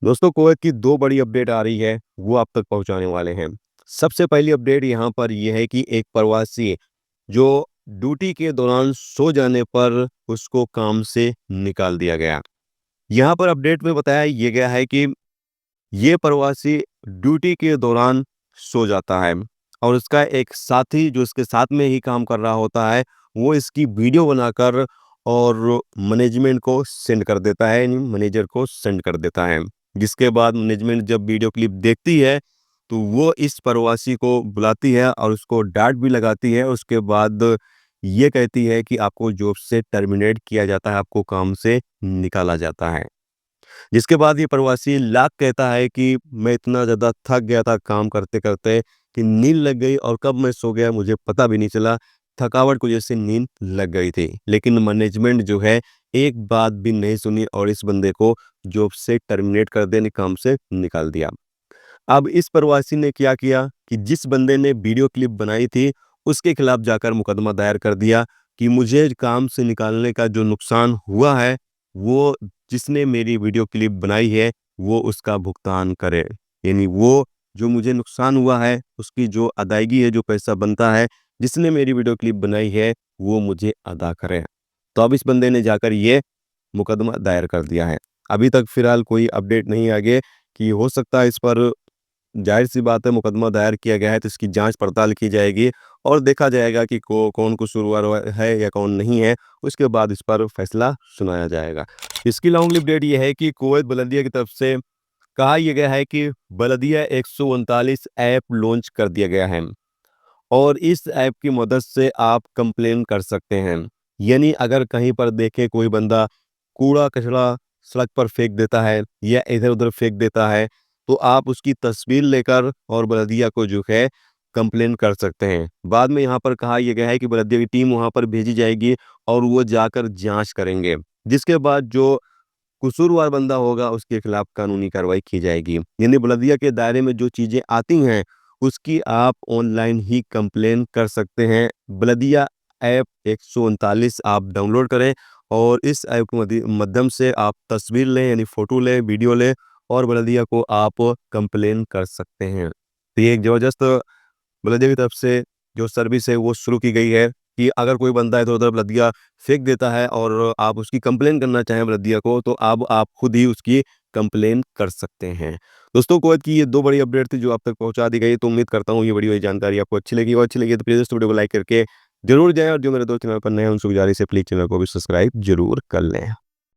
दोस्तों कुवैत की दो बड़ी अपडेट आ रही है, वो आप तक पहुंचाने वाले हैं। सबसे पहली अपडेट यहाँ पर यह है कि एक प्रवासी जो ड्यूटी के दौरान सो जाने पर उसको काम से निकाल दिया गया। यहाँ पर अपडेट में बताया ये गया है कि ये प्रवासी ड्यूटी के दौरान सो जाता है और उसका एक साथी जो इसके साथ में ही काम कर रहा होता है, वो इसकी वीडियो बनाकर और मैनेजमेंट को सेंड कर देता है, यानी मैनेजर को सेंड कर देता है। जिसके बाद मैनेजमेंट जब वीडियो क्लिप देखती है तो वो इस प्रवासी को बुलाती है और उसको डांट भी लगाती है। उसके बाद ये कहती है कि आपको जॉब से टर्मिनेट किया जाता है, आपको काम से निकाला जाता है। जिसके बाद ये प्रवासी लाख कहता है कि मैं इतना ज़्यादा थक गया था काम करते-करते कि नींद लग गई और कब मैं सो गया मुझे पता भी नहीं चला। थकावट की वजह से नींद लग गई थी। लेकिन मैनेजमेंट जो है एक बात भी नहीं सुनी और इस बंदे को जॉब से टर्मिनेट कर देने काम से निकाल दिया। अब इस प्रवासी ने क्या किया कि जिस बंदे ने वीडियो क्लिप बनाई थी, उसके खिलाफ जाकर मुकदमा दायर कर दिया कि मुझे काम से निकालने का जो नुकसान हुआ है, वो जिसने मेरी वीडियो क्लिप बनाई है, वो उसका भुगतान करे। यानी वो जो मुझे नुकसान हुआ है, उसकी जो अदायगी है, जो पैसा बनता है, जिसने मेरी वीडियो क्लिप बनाई है, वो मुझे अदा करे। तो अब इस बंदे ने जाकर ये मुकदमा दायर कर दिया है। अभी तक फिलहाल कोई अपडेट नहीं आगे कि हो सकता है इस पर ज़ाहिर-सी बात है मुकदमा दायर किया गया है तो इसकी जाँच-पड़ताल की जाएगी और देखा जाएगा कि कौन कसूरवार है या कौन नहीं है, उसके बाद इस पर फैसला सुनाया जाएगा। इसकी लॉन्ग अपडेट ये है कि कुवैत बल्दिया की तरफ से कहा यह गया है कि बल्दिया 139 ऐप लॉन्च कर दिया गया है और इस ऐप की मदद से आप कंप्लेन कर सकते हैं। यानी अगर कहीं पर देखें कोई बंदा कूड़ा-कचरा सड़क पर फेंक देता है या इधर-उधर फेंक देता है, तो आप उसकी तस्वीर लेकर और बल्दिया को जो है कंप्लेन कर सकते हैं। बाद में यहाँ पर कहा यह गया है कि बल्दिया की टीम वहाँ पर भेजी जाएगी और वो जाकर जाँच करेंगे। जिसके बाद जो कसूरवार बंदा होगा उसके खिलाफ कानूनी कार्रवाई की जाएगी। यानी बल्दिया के दायरे में जो चीज़ें आती हैं, उसकी आप ऑनलाइन ही कंप्लेन कर सकते हैं। बल्दिया ऐप 139 आप डाउनलोड करें और इस ऐप के माध्यम से आप तस्वीर लें यानी फ़ोटो लें, वीडियो लें और बल्दिया को आप कंप्लेन कर सकते हैं। तो ये एक ज़बरदस्त बल्दिया की तरफ से जो सर्विस है वो शुरू की गई है कि अगर कोई बंदा इधर-उधर बल्दिया फेंक देता है और आप उसकी कंप्लेन करना चाहें बल्दिया को, तो अब आप खुद ही उसकी कंप्लेन कर सकते हैं। दोस्तों कुवैत की ये 2 बड़ी अपडेट थी जो आप तक पहुँचा दी गई, तो उम्मीद करता हूँ ये बड़ी हुई जानकारी आपको अच्छी लगी और अच्छी लगी तो प्लीज़ इस वीडियो को लाइक करके ज़रूर जाएँ और जो मेरे दोस्त चैनल पर नए हैं उनसे गुजारिश है प्लीज़ चैनल को भी सब्सक्राइब ज़रूर कर लें।